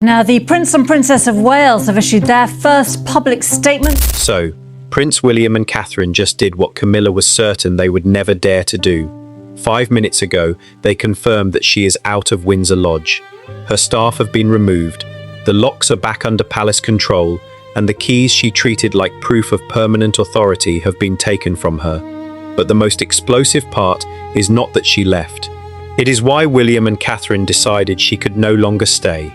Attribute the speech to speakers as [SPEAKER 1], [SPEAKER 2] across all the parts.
[SPEAKER 1] Now, the Prince and Princess of Wales have issued their first public statement.
[SPEAKER 2] So, Prince William and Catherine just did what Camilla was certain they would never dare to do. 5 minutes ago, they confirmed that she is out of Windsor Lodge. Her staff have been removed, the locks are back under palace control, and the keys she treated like proof of permanent authority have been taken from her. But the most explosive part is not that she left. It is why William and Catherine decided she could no longer stay.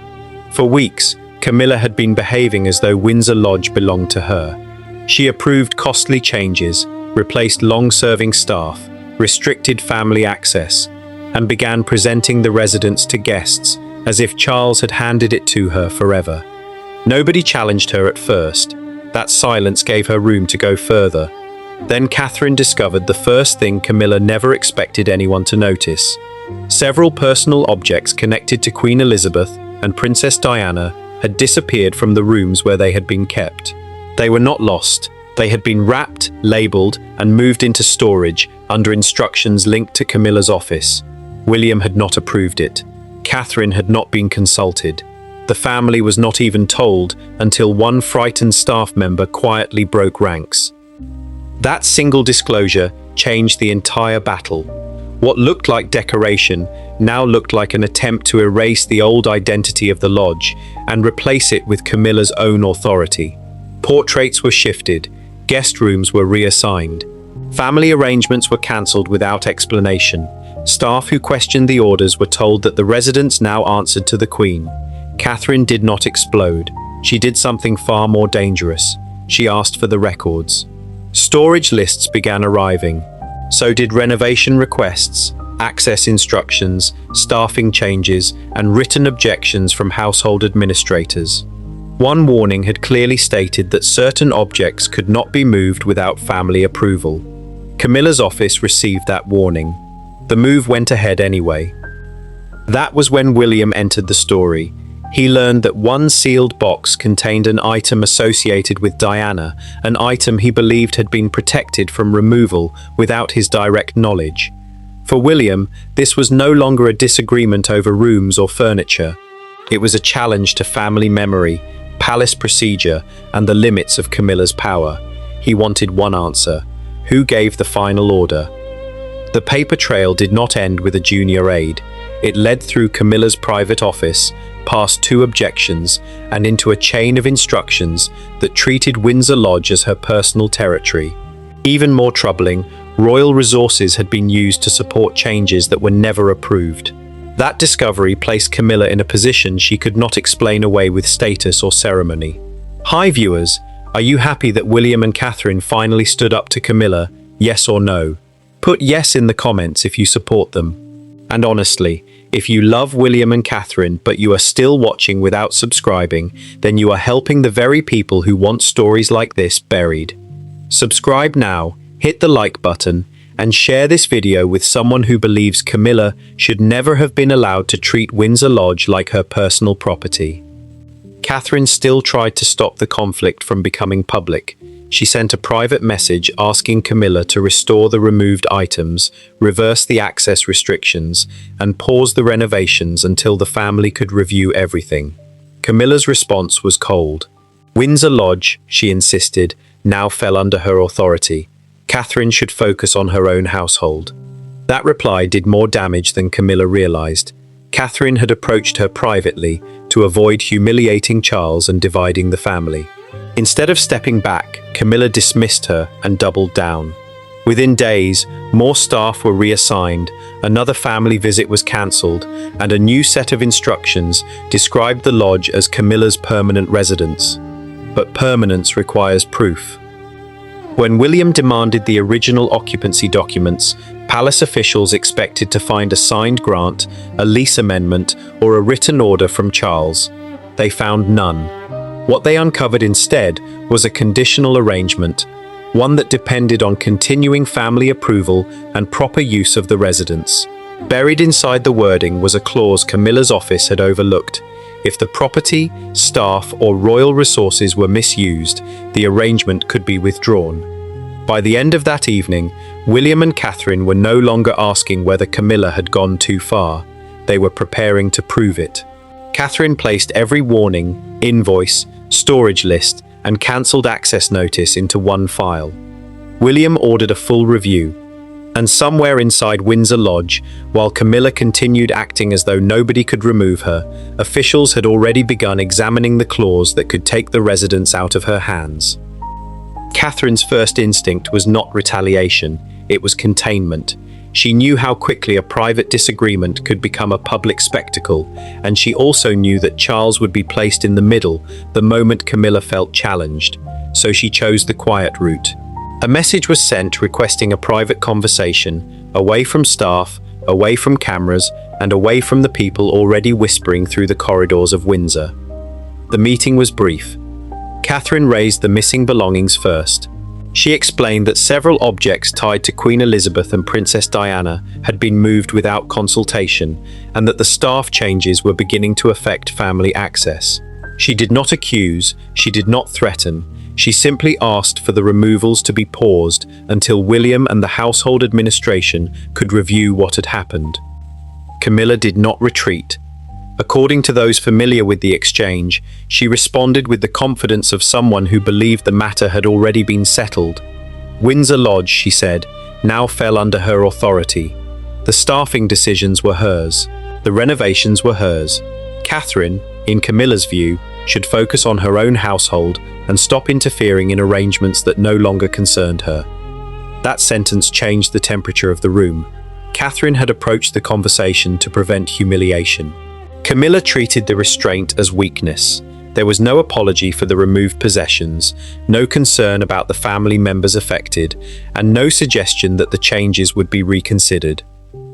[SPEAKER 2] For weeks, Camilla had been behaving as though Windsor Lodge belonged to her. She approved costly changes, replaced long-serving staff, restricted family access, and began presenting the residence to guests as if Charles had handed it to her forever. Nobody challenged her at first. That silence gave her room to go further. Then Catherine discovered the first thing Camilla never expected anyone to notice. Several personal objects connected to Queen Elizabeth and Princess Diana had disappeared from the rooms where they had been kept. They were not lost. They had been wrapped, labelled, and moved into storage under instructions linked to Camilla's office. William had not approved it. Catherine had not been consulted. The family was not even told until one frightened staff member quietly broke ranks. That single disclosure changed the entire battle. What looked like decoration now looked like an attempt to erase the old identity of the lodge and replace it with Camilla's own authority. Portraits were shifted, guest rooms were reassigned. Family arrangements were cancelled without explanation. Staff who questioned the orders were told that the residence now answered to the Queen. Catherine did not explode. She did something far more dangerous. She asked for the records. Storage lists began arriving. So did renovation requests, access instructions, staffing changes, and written objections from household administrators. One warning had clearly stated that certain objects could not be moved without family approval. Camilla's office received that warning. The move went ahead anyway. That was when William entered the story. He learned that one sealed box contained an item associated with Diana, an item he believed had been protected from removal without his direct knowledge. For William, this was no longer a disagreement over rooms or furniture. It was a challenge to family memory, palace procedure, and the limits of Camilla's power. He wanted one answer. Who gave the final order? The paper trail did not end with a junior aide. It led through Camilla's private office, past 2 objections, and into a chain of instructions that treated Windsor Lodge as her personal territory. Even more troubling, royal resources had been used to support changes that were never approved. That discovery placed Camilla in a position she could not explain away with status or ceremony. Hi viewers, are you happy that William and Catherine finally stood up to Camilla, yes or no? Put yes in the comments if you support them. And honestly, if you love William and Catherine but you are still watching without subscribing, then you are helping the very people who want stories like this buried. Subscribe now, hit the like button, and share this video with someone who believes Camilla should never have been allowed to treat Windsor Lodge like her personal property. Catherine still tried to stop the conflict from becoming public. She sent a private message asking Camilla to restore the removed items, reverse the access restrictions, and pause the renovations until the family could review everything. Camilla's response was cold. Windsor Lodge, she insisted, now fell under her authority. Catherine should focus on her own household. That reply did more damage than Camilla realized. Catherine had approached her privately to avoid humiliating Charles and dividing the family. Instead of stepping back, Camilla dismissed her and doubled down. Within days, more staff were reassigned, another family visit was cancelled, and a new set of instructions described the lodge as Camilla's permanent residence. But permanence requires proof. When William demanded the original occupancy documents, palace officials expected to find a signed grant, a lease amendment, or a written order from Charles. They found none. What they uncovered instead was a conditional arrangement, one that depended on continuing family approval and proper use of the residence. Buried inside the wording was a clause Camilla's office had overlooked. If the property, staff, or royal resources were misused, the arrangement could be withdrawn. By the end of that evening, William and Catherine were no longer asking whether Camilla had gone too far. They were preparing to prove it. Catherine placed every warning, invoice, storage list, and cancelled access notice into one file. William ordered a full review, and somewhere inside Windsor Lodge, while Camilla continued acting as though nobody could remove her, officials had already begun examining the clause that could take the residence out of her hands. Catherine's first instinct was not retaliation, it was containment. She knew how quickly a private disagreement could become a public spectacle, and she also knew that Charles would be placed in the middle the moment Camilla felt challenged, so she chose the quiet route. A message was sent requesting a private conversation, away from staff, away from cameras, and away from the people already whispering through the corridors of Windsor. The meeting was brief. Catherine raised the missing belongings first. She explained that several objects tied to Queen Elizabeth and Princess Diana had been moved without consultation, and that the staff changes were beginning to affect family access. She did not accuse, she did not threaten. She simply asked for the removals to be paused until William and the household administration could review what had happened. Camilla did not retreat. According to those familiar with the exchange, she responded with the confidence of someone who believed the matter had already been settled. Windsor Lodge, she said, now fell under her authority. The staffing decisions were hers. The renovations were hers. Catherine, in Camilla's view, should focus on her own household and stop interfering in arrangements that no longer concerned her. That sentence changed the temperature of the room. Catherine had approached the conversation to prevent humiliation. Camilla treated the restraint as weakness. There was no apology for the removed possessions, no concern about the family members affected, and no suggestion that the changes would be reconsidered.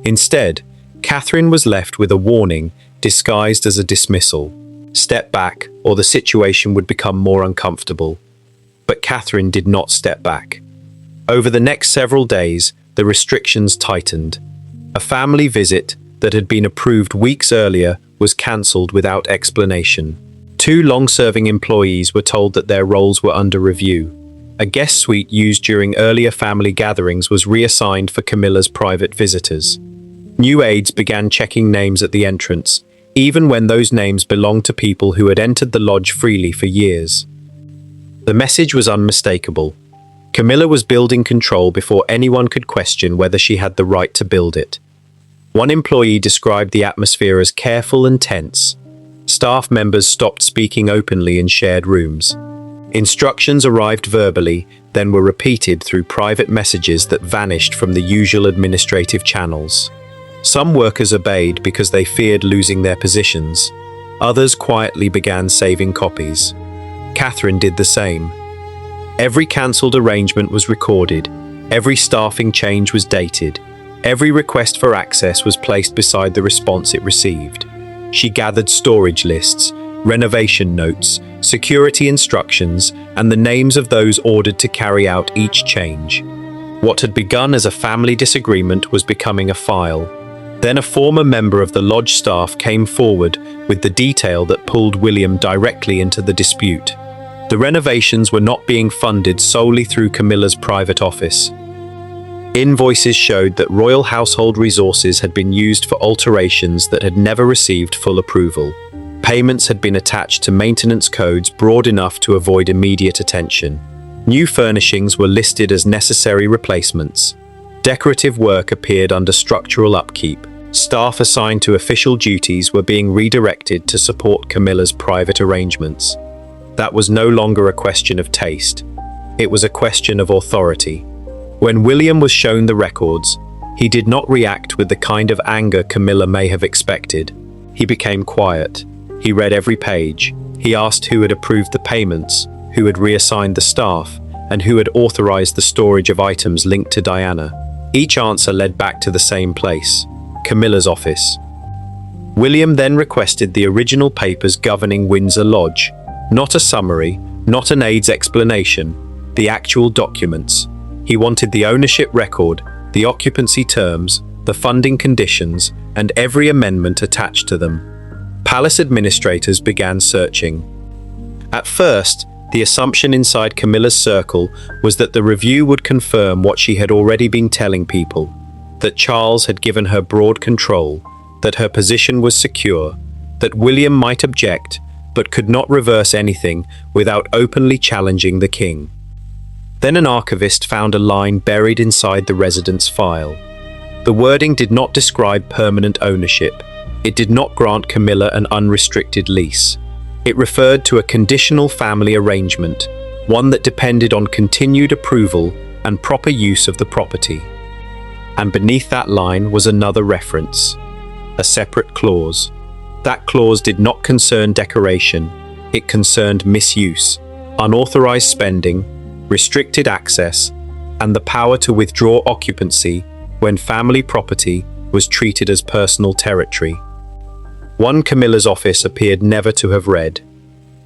[SPEAKER 2] Instead, Catherine was left with a warning disguised as a dismissal. Step back, or the situation would become more uncomfortable. But Catherine did not step back. Over the next several days, the restrictions tightened. A family visit that had been approved weeks earlier was cancelled without explanation. 2 long-serving employees were told that their roles were under review. A guest suite used during earlier family gatherings was reassigned for Camilla's private visitors. New aides began checking names at the entrance, even when those names belonged to people who had entered the lodge freely for years. The message was unmistakable. Camilla was building control before anyone could question whether she had the right to build it. One employee described the atmosphere as careful and tense. Staff members stopped speaking openly in shared rooms. Instructions arrived verbally, then were repeated through private messages that vanished from the usual administrative channels. Some workers obeyed because they feared losing their positions. Others quietly began saving copies. Catherine did the same. Every cancelled arrangement was recorded. Every staffing change was dated. Every request for access was placed beside the response it received. She gathered storage lists, renovation notes, security instructions, and the names of those ordered to carry out each change. What had begun as a family disagreement was becoming a file. Then a former member of the lodge staff came forward with the detail that pulled William directly into the dispute. The renovations were not being funded solely through Camilla's private office. Invoices showed that royal household resources had been used for alterations that had never received full approval. Payments had been attached to maintenance codes broad enough to avoid immediate attention. New furnishings were listed as necessary replacements. Decorative work appeared under structural upkeep. Staff assigned to official duties were being redirected to support Camilla's private arrangements. That was no longer a question of taste. It was a question of authority. When William was shown the records, he did not react with the kind of anger Camilla may have expected. He became quiet. He read every page. He asked who had approved the payments, who had reassigned the staff, and who had authorized the storage of items linked to Diana. Each answer led back to the same place, Camilla's office. William then requested the original papers governing Windsor Lodge. Not a summary, not an aide's explanation, the actual documents. He wanted the ownership record, the occupancy terms, the funding conditions, and every amendment attached to them. Palace administrators began searching. At first, the assumption inside Camilla's circle was that the review would confirm what she had already been telling people, that Charles had given her broad control, that her position was secure, that William might object, but could not reverse anything without openly challenging the king. Then an archivist found a line buried inside the residence file. The wording did not describe permanent ownership. It did not grant Camilla an unrestricted lease. It referred to a conditional family arrangement, one that depended on continued approval and proper use of the property. And beneath that line was another reference, a separate clause. That clause did not concern decoration, it concerned misuse, unauthorized spending, restricted access, and the power to withdraw occupancy when family property was treated as personal territory. One Camilla's office appeared never to have read.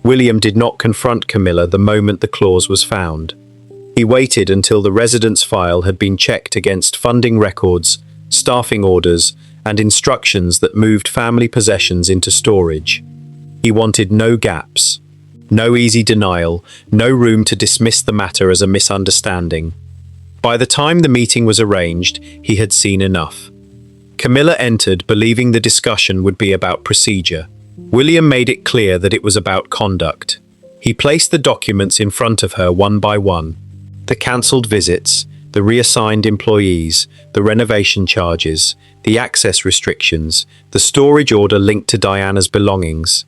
[SPEAKER 2] William did not confront Camilla the moment the clause was found. He waited until the residence file had been checked against funding records, staffing orders, and instructions that moved family possessions into storage. He wanted no gaps, no easy denial, no room to dismiss the matter as a misunderstanding. By the time the meeting was arranged, he had seen enough. Camilla entered believing the discussion would be about procedure. William made it clear that it was about conduct. He placed the documents in front of her one by one. The cancelled visits, the reassigned employees, the renovation charges, the access restrictions, the storage order linked to Diana's belongings.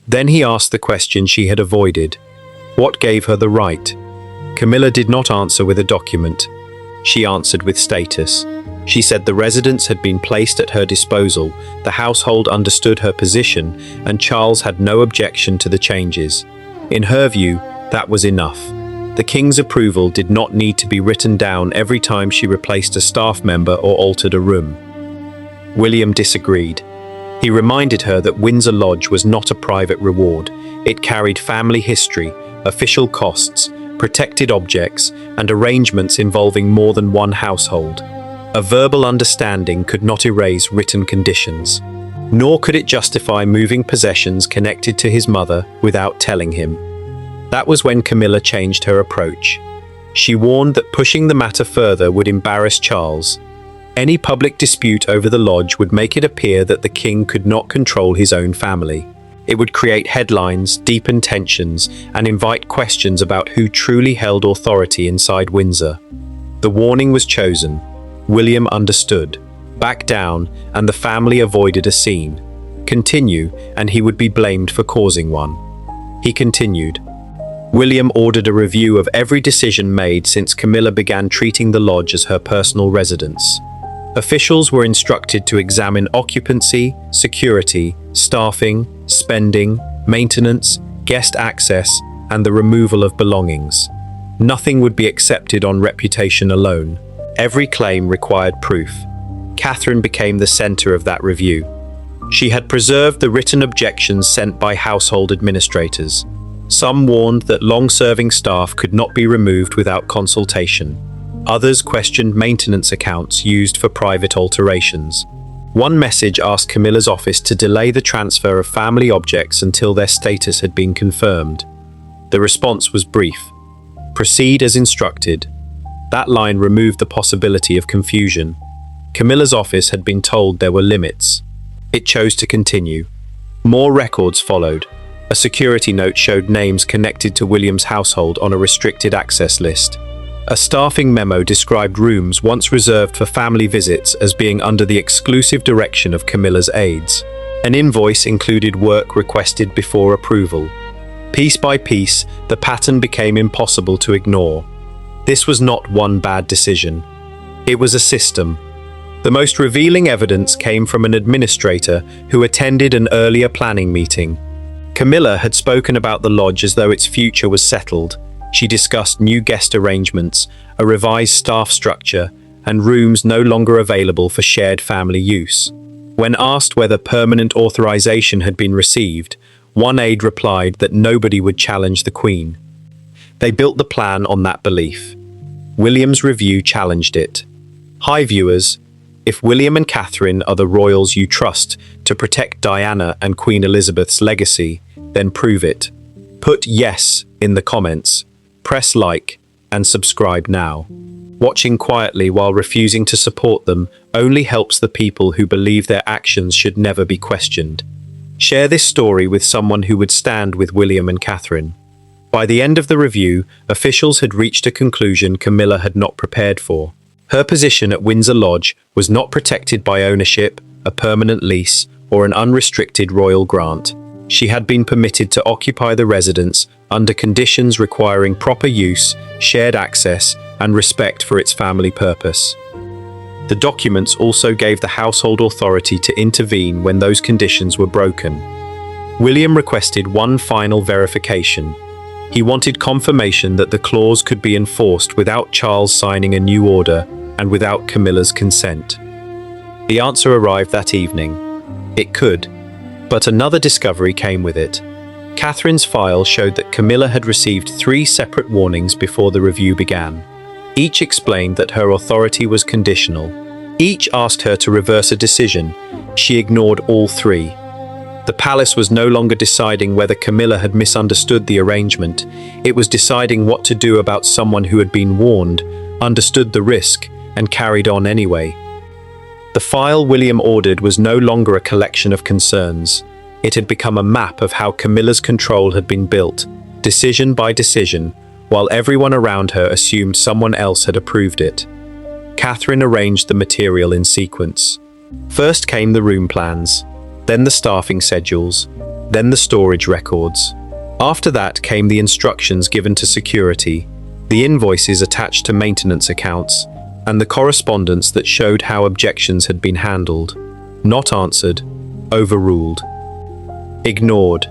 [SPEAKER 2] Then he asked the question she had avoided. What gave her the right? Camilla did not answer with a document. She answered with status. She said the residence had been placed at her disposal, the household understood her position, and Charles had no objection to the changes. In her view, that was enough. The king's approval did not need to be written down every time she replaced a staff member or altered a room. William disagreed. He reminded her that Windsor Lodge was not a private reward. It carried family history, official costs, protected objects, and arrangements involving more than one household. A verbal understanding could not erase written conditions, nor could it justify moving possessions connected to his mother without telling him. That was when Camilla changed her approach. She warned that pushing the matter further would embarrass Charles. Any public dispute over the lodge would make it appear that the king could not control his own family. It would create headlines, deepen tensions, and invite questions about who truly held authority inside Windsor. The warning was chosen. William understood. Back down, and the family avoided a scene. Continue, and he would be blamed for causing one. He continued. William ordered a review of every decision made since Camilla began treating the lodge as her personal residence. Officials were instructed to examine occupancy, security, staffing, spending, maintenance, guest access, and the removal of belongings. Nothing would be accepted on reputation alone. Every claim required proof. Catherine became the center of that review. She had preserved the written objections sent by household administrators. Some warned that long-serving staff could not be removed without consultation. Others questioned maintenance accounts used for private alterations. One message asked Camilla's office to delay the transfer of family objects until their status had been confirmed. The response was brief. Proceed as instructed. That line removed the possibility of confusion. Camilla's office had been told there were limits. It chose to continue. More records followed. A security note showed names connected to William's household on a restricted access list. A staffing memo described rooms once reserved for family visits as being under the exclusive direction of Camilla's aides. An invoice included work requested before approval. Piece by piece, the pattern became impossible to ignore. This was not one bad decision. It was a system. The most revealing evidence came from an administrator who attended an earlier planning meeting. Camilla had spoken about the lodge as though its future was settled. She discussed new guest arrangements, a revised staff structure, and rooms no longer available for shared family use. When asked whether permanent authorization had been received, one aide replied that nobody would challenge the Queen. They built the plan on that belief. William's review challenged it. Hi viewers, if William and Catherine are the royals you trust to protect Diana and Queen Elizabeth's legacy, then prove it. Put yes in the comments, press like, and subscribe now. Watching quietly while refusing to support them only helps the people who believe their actions should never be questioned. Share this story with someone who would stand with William and Catherine. By the end of the review, officials had reached a conclusion Camilla had not prepared for. Her position at Windsor Lodge was not protected by ownership, a permanent lease, or an unrestricted royal grant. She had been permitted to occupy the residence under conditions requiring proper use, shared access, and respect for its family purpose. The documents also gave the household authority to intervene when those conditions were broken. William requested one final verification. He wanted confirmation that the clause could be enforced without Charles signing a new order and without Camilla's consent. The answer arrived that evening. It could, but another discovery came with it. Catherine's file showed that Camilla had received 3 separate warnings before the review began. Each explained that her authority was conditional. Each asked her to reverse a decision. She ignored all 3. The palace was no longer deciding whether Camilla had misunderstood the arrangement. It was deciding what to do about someone who had been warned, understood the risk, and carried on anyway. The file William ordered was no longer a collection of concerns. It had become a map of how Camilla's control had been built, decision by decision, while everyone around her assumed someone else had approved it. Catherine arranged the material in sequence. First came the room plans, then the staffing schedules, then the storage records. After that came the instructions given to security, the invoices attached to maintenance accounts, and the correspondence that showed how objections had been handled. Not answered, overruled. Ignored.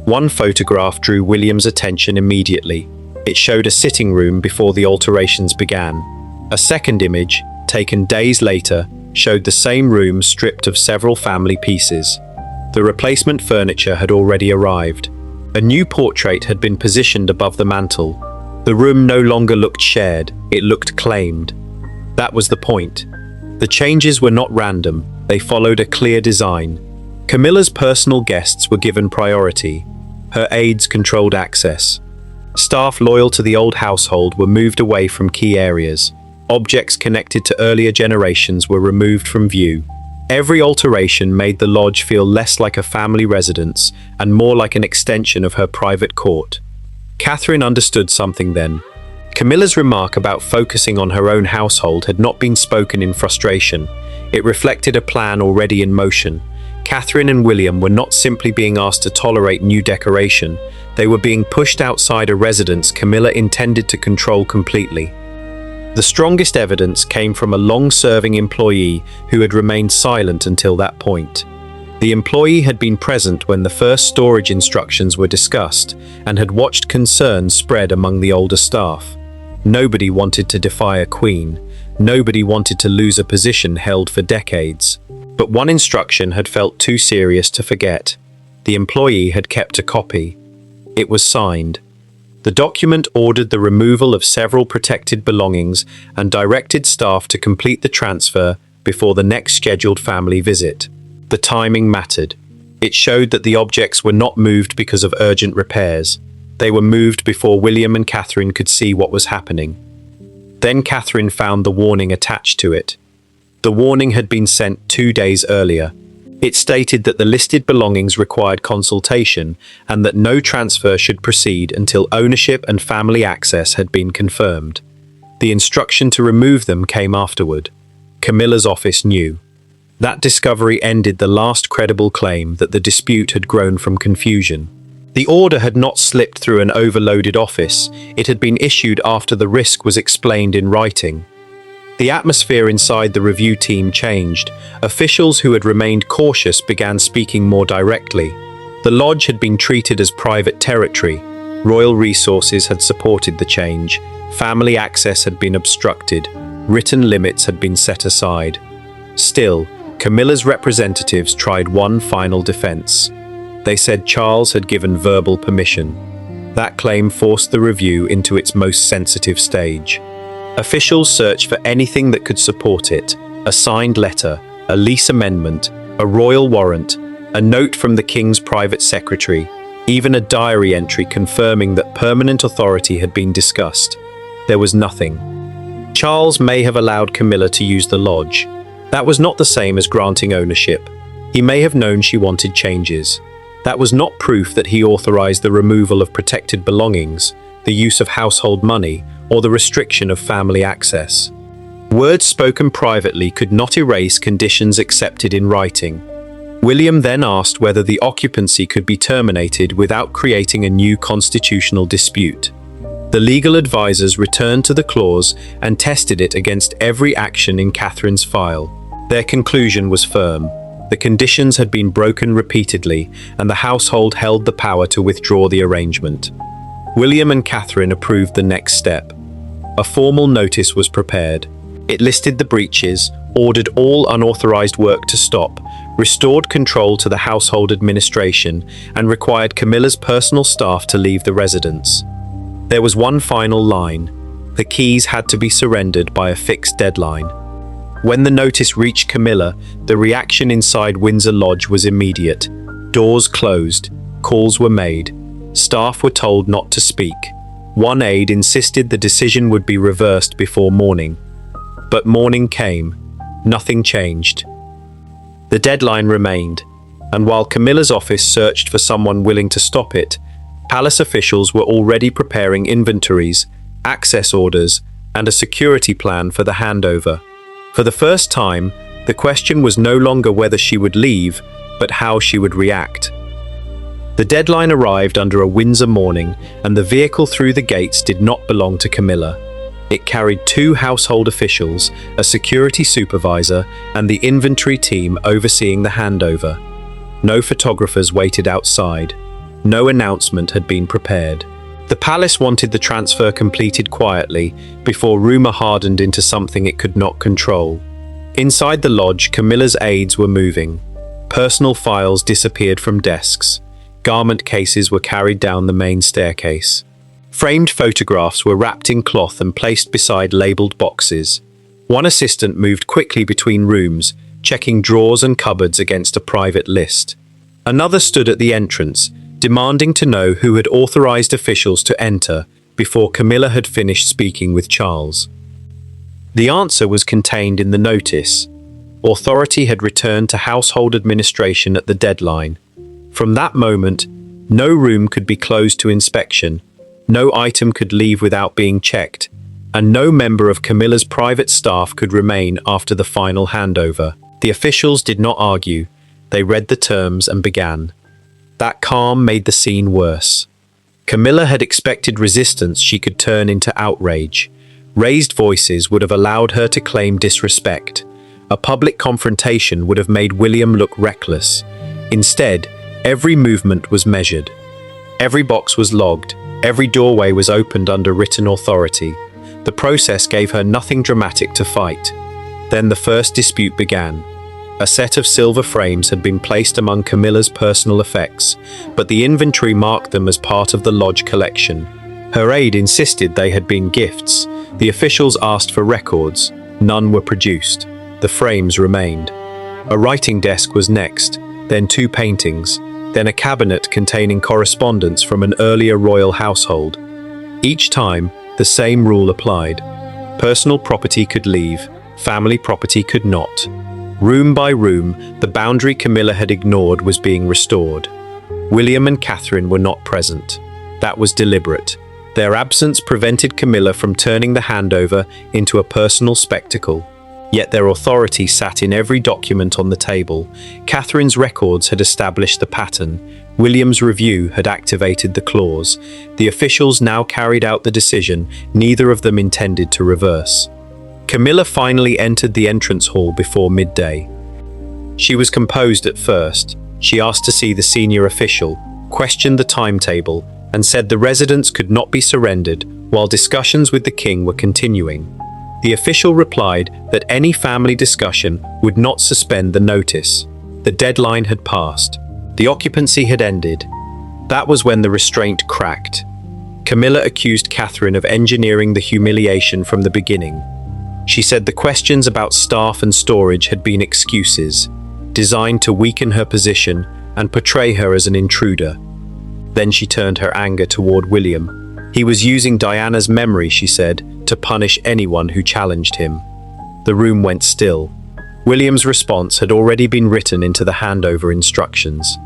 [SPEAKER 2] One photograph drew William's attention immediately. It showed a sitting room before the alterations began. A second image, taken days later, showed the same room stripped of several family pieces. The replacement furniture had already arrived. A new portrait had been positioned above the mantel. The room no longer looked shared, it looked claimed. That was the point. The changes were not random, they followed a clear design. Camilla's personal guests were given priority. Her aides controlled access. Staff loyal to the old household were moved away from key areas. Objects connected to earlier generations were removed from view. Every alteration made the lodge feel less like a family residence and more like an extension of her private court. Catherine understood something then. Camilla's remark about focusing on her own household had not been spoken in frustration. It reflected a plan already in motion. Catherine and William were not simply being asked to tolerate new decoration, they were being pushed outside a residence Camilla intended to control completely. The strongest evidence came from a long-serving employee who had remained silent until that point. The employee had been present when the first storage instructions were discussed and had watched concerns spread among the older staff. Nobody wanted to defy a queen. Nobody wanted to lose a position held for decades. But one instruction had felt too serious to forget. The employee had kept a copy. It was signed. The document ordered the removal of several protected belongings and directed staff to complete the transfer before the next scheduled family visit. The timing mattered. It showed that the objects were not moved because of urgent repairs. They were moved before William and Catherine could see what was happening. Then Catherine found the warning attached to it. The warning had been sent 2 days earlier. It stated that the listed belongings required consultation and that no transfer should proceed until ownership and family access had been confirmed. The instruction to remove them came afterward. Camilla's office knew. That discovery ended the last credible claim that the dispute had grown from confusion. The order had not slipped through an overloaded office. It had been issued after the risk was explained in writing. The atmosphere inside the review team changed. Officials who had remained cautious began speaking more directly. The lodge had been treated as private territory. Royal resources had supported the change. Family access had been obstructed. Written limits had been set aside. Still, Camilla's representatives tried one final defense. They said Charles had given verbal permission. That claim forced the review into its most sensitive stage. Officials searched for anything that could support it: a signed letter, a lease amendment, a royal warrant, a note from the king's private secretary, even a diary entry confirming that permanent authority had been discussed. There was nothing. Charles may have allowed Camilla to use the lodge. That was not the same as granting ownership. He may have known she wanted changes. That was not proof that he authorized the removal of protected belongings, the use of household money, or the restriction of family access. Words spoken privately could not erase conditions accepted in writing. William then asked whether the occupancy could be terminated without creating a new constitutional dispute. The legal advisors returned to the clause and tested it against every action in Catherine's file. Their conclusion was firm. The conditions had been broken repeatedly, and the household held the power to withdraw the arrangement. William and Catherine approved the next step. A formal notice was prepared. It listed the breaches, ordered all unauthorized work to stop, restored control to the household administration, and required Camilla's personal staff to leave the residence. There was one final line. The keys had to be surrendered by a fixed deadline. When the notice reached Camilla, the reaction inside Windsor Lodge was immediate. Doors closed, calls were made, staff were told not to speak. One aide insisted the decision would be reversed before morning. But morning came. Nothing changed. The deadline remained, and while Camilla's office searched for someone willing to stop it, palace officials were already preparing inventories, access orders, and a security plan for the handover. For the first time, the question was no longer whether she would leave, but how she would react. The deadline arrived under a Windsor morning, and the vehicle through the gates did not belong to Camilla. It carried 2 household officials, a security supervisor, and the inventory team overseeing the handover. No photographers waited outside. No announcement had been prepared. The palace wanted the transfer completed quietly before rumor hardened into something it could not control. Inside the lodge, Camilla's aides were moving. Personal files disappeared from desks. Garment cases were carried down the main staircase. Framed photographs were wrapped in cloth and placed beside labeled boxes. One assistant moved quickly between rooms, checking drawers and cupboards against a private list. Another stood at the entrance, demanding to know who had authorized officials to enter before Camilla had finished speaking with Charles. The answer was contained in the notice. Authority had returned to household administration at the deadline. From that moment, no room could be closed to inspection, no item could leave without being checked, and no member of Camilla's private staff could remain after the final handover. The officials did not argue. They read the terms and began. That calm made the scene worse. Camilla had expected resistance she could turn into outrage. Raised voices would have allowed her to claim disrespect. A public confrontation would have made William look reckless. Instead, every movement was measured. Every box was logged. Every doorway was opened under written authority. The process gave her nothing dramatic to fight. Then the first dispute began. A set of silver frames had been placed among Camilla's personal effects, but the inventory marked them as part of the lodge collection. Her aide insisted they had been gifts. The officials asked for records. None were produced. The frames remained. A writing desk was next, then 2 paintings, then a cabinet containing correspondence from an earlier royal household. Each time, the same rule applied. Personal property could leave, family property could not. Room by room, the boundary Camilla had ignored was being restored. William and Catherine were not present. That was deliberate. Their absence prevented Camilla from turning the handover into a personal spectacle. Yet their authority sat in every document on the table. Catherine's records had established the pattern. William's review had activated the clause. The officials now carried out the decision neither of them intended to reverse. Camilla finally entered the entrance hall before midday. She was composed at first. She asked to see the senior official, questioned the timetable, and said the residence could not be surrendered while discussions with the king were continuing. The official replied that any family discussion would not suspend the notice. The deadline had passed. The occupancy had ended. That was when the restraint cracked. Camilla accused Catherine of engineering the humiliation from the beginning. She said the questions about staff and storage had been excuses, designed to weaken her position and portray her as an intruder. Then she turned her anger toward William. He was using Diana's memory, she said, to punish anyone who challenged him. The room went still. William's response had already been written into the handover instructions.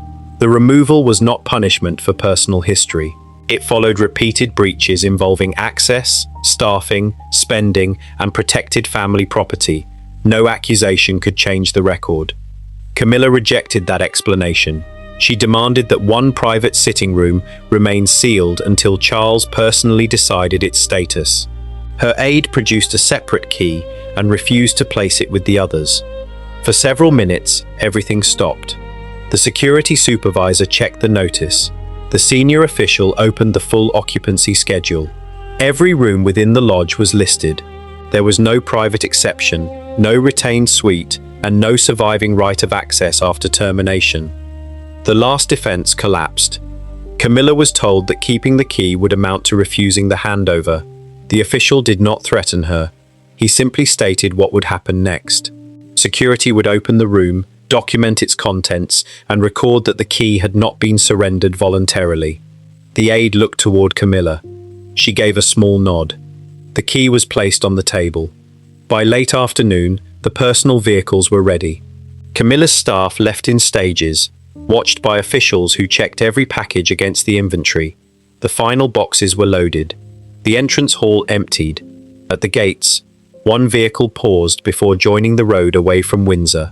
[SPEAKER 2] The removal was not punishment for personal history. It followed repeated breaches involving access, staffing, spending, and protected family property. No accusation could change the record. Camilla rejected that explanation. She demanded that one private sitting room remain sealed until Charles personally decided its status. Her aide produced a separate key and refused to place it with the others. For several minutes, everything stopped. The security supervisor checked the notice. The senior official opened the full occupancy schedule. Every room within the lodge was listed. There was no private exception, no retained suite, and no surviving right of access after termination. The last defense collapsed. Camilla was told that keeping the key would amount to refusing the handover. The official did not threaten her. He simply stated what would happen next. Security would open the room, document its contents, and record that the key had not been surrendered voluntarily. The aide looked toward Camilla. She gave a small nod. The key was placed on the table. By late afternoon, the personal vehicles were ready. Camilla's staff left in stages, watched by officials who checked every package against the inventory. The final boxes were loaded. The entrance hall emptied. At the gates, one vehicle paused before joining the road away from Windsor.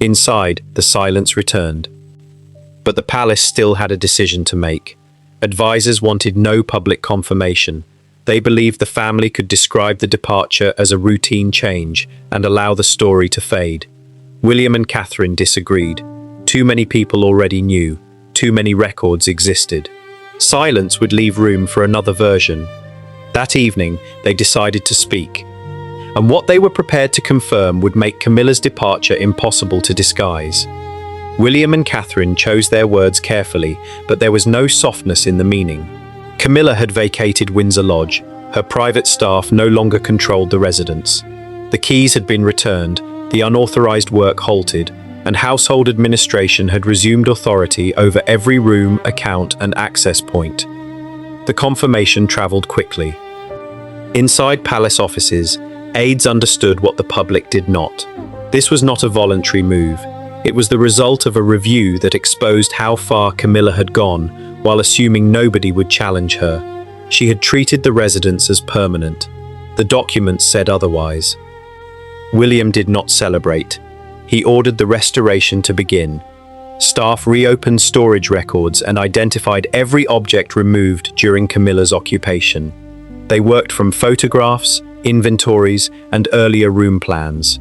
[SPEAKER 2] Inside, the silence returned. But the palace still had a decision to make. Advisors wanted no public confirmation. They believed the family could describe the departure as a routine change and allow the story to fade. William and Catherine disagreed. Too many people already knew. Too many records existed. Silence would leave room for another version. That evening, they decided to speak. And what they were prepared to confirm would make Camilla's departure impossible to disguise. William and Catherine chose their words carefully, but there was no softness in the meaning. Camilla had vacated Windsor Lodge. Her private staff no longer controlled the residence. The keys had been returned, the unauthorized work halted, and household administration had resumed authority over every room, account, and access point. The confirmation traveled quickly. Inside palace offices, aides understood what the public did not. This was not a voluntary move. It was the result of a review that exposed how far Camilla had gone, while assuming nobody would challenge her. She had treated the residence as permanent. The documents said otherwise. William did not celebrate. He ordered the restoration to begin. Staff reopened storage records and identified every object removed during Camilla's occupation. They worked from photographs, inventories, and earlier room plans.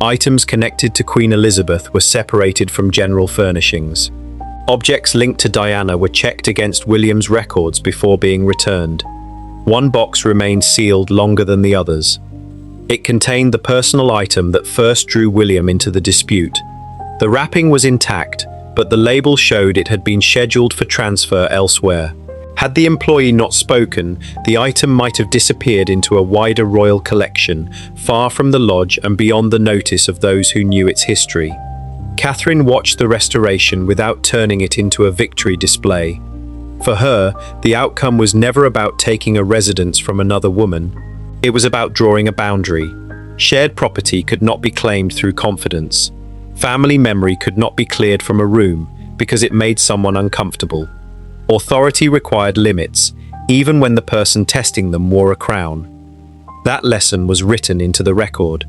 [SPEAKER 2] Items connected to Queen Elizabeth were separated from general furnishings. Objects linked to Diana were checked against William's records before being returned. One box remained sealed longer than the others. It contained the personal item that first drew William into the dispute. The wrapping was intact, but the label showed it had been scheduled for transfer elsewhere. Had the employee not spoken, the item might have disappeared into a wider royal collection, far from the lodge and beyond the notice of those who knew its history. Catherine watched the restoration without turning it into a victory display. For her, the outcome was never about taking a residence from another woman. It was about drawing a boundary. Shared property could not be claimed through confidence. Family memory could not be cleared from a room because it made someone uncomfortable. Authority required limits, even when the person testing them wore a crown. That lesson was written into the record.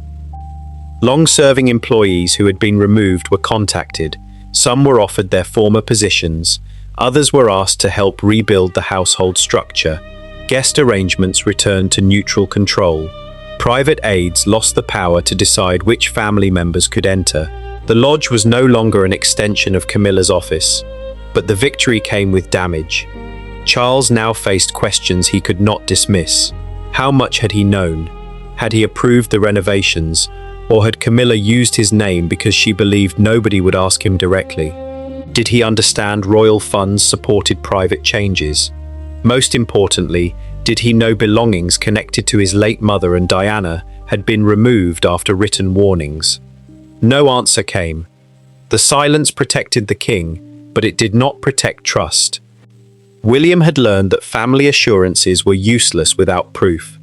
[SPEAKER 2] Long-serving employees who had been removed were contacted. Some were offered their former positions. Others were asked to help rebuild the household structure. Guest arrangements returned to neutral control. Private aides lost the power to decide which family members could enter. The lodge was no longer an extension of Camilla's office, but the victory came with damage. Charles now faced questions he could not dismiss. How much had he known? Had he approved the renovations? Or had Camilla used his name because she believed nobody would ask him directly? Did he understand royal funds supported private changes? Most importantly, did he know belongings connected to his late mother and Diana had been removed after written warnings? No answer came. The silence protected the king, but it did not protect trust. William had learned that family assurances were useless without proof.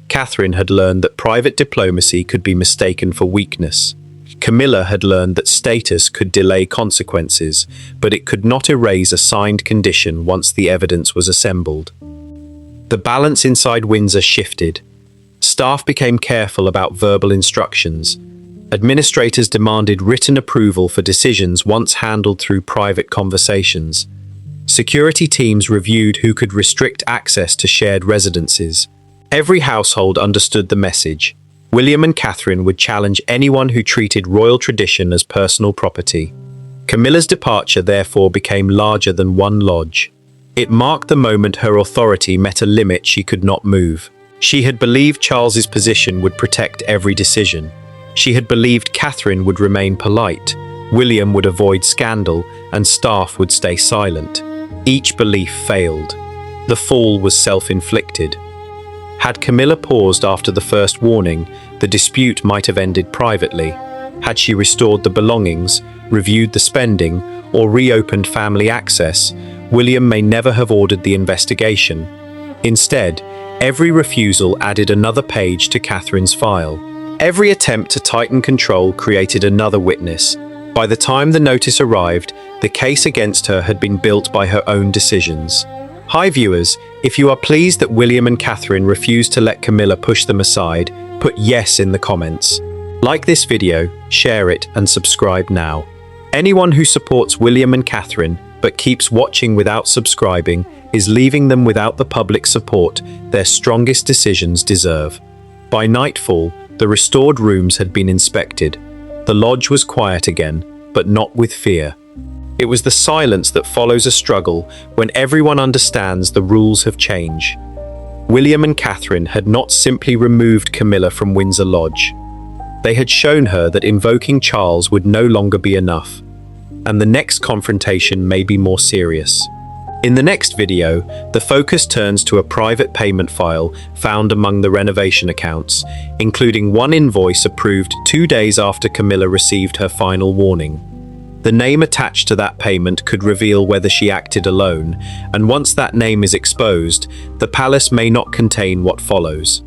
[SPEAKER 2] Catherine had learned that private diplomacy could be mistaken for weakness. Camilla had learned that status could delay consequences, but it could not erase a signed condition once the evidence was assembled. The balance inside Windsor shifted. Staff became careful about verbal instructions. Administrators demanded written approval for decisions once handled through private conversations. Security teams reviewed who could restrict access to shared residences. Every household understood the message. William and Catherine would challenge anyone who treated royal tradition as personal property. Camilla's departure therefore became larger than one lodge. It marked the moment her authority met a limit she could not move. She had believed Charles's position would protect every decision. She had believed Catherine would remain polite, William would avoid scandal, and staff would stay silent. Each belief failed. The fall was self-inflicted. Had Camilla paused after the first warning, the dispute might have ended privately. Had she restored the belongings, reviewed the spending, or reopened family access, William may never have ordered the investigation. Instead, every refusal added another page to Catherine's file. Every attempt to tighten control created another witness. By the time the notice arrived, the case against her had been built by her own decisions. Hi viewers, if you are pleased that William and Catherine refused to let Camilla push them aside, put yes in the comments. Like this video, share it, and subscribe now. Anyone who supports William and Catherine but keeps watching without subscribing is leaving them without the public support their strongest decisions deserve. By nightfall, the restored rooms had been inspected. The lodge was quiet again, but not with fear. It was the silence that follows a struggle when everyone understands the rules have changed. William and Catherine had not simply removed Camilla from Windsor Lodge. They had shown her that invoking Charles would no longer be enough, and the next confrontation may be more serious. In the next video, the focus turns to a private payment file found among the renovation accounts, including one invoice approved 2 days after Camilla received her final warning. The name attached to that payment could reveal whether she acted alone, and once that name is exposed, the palace may not contain what follows.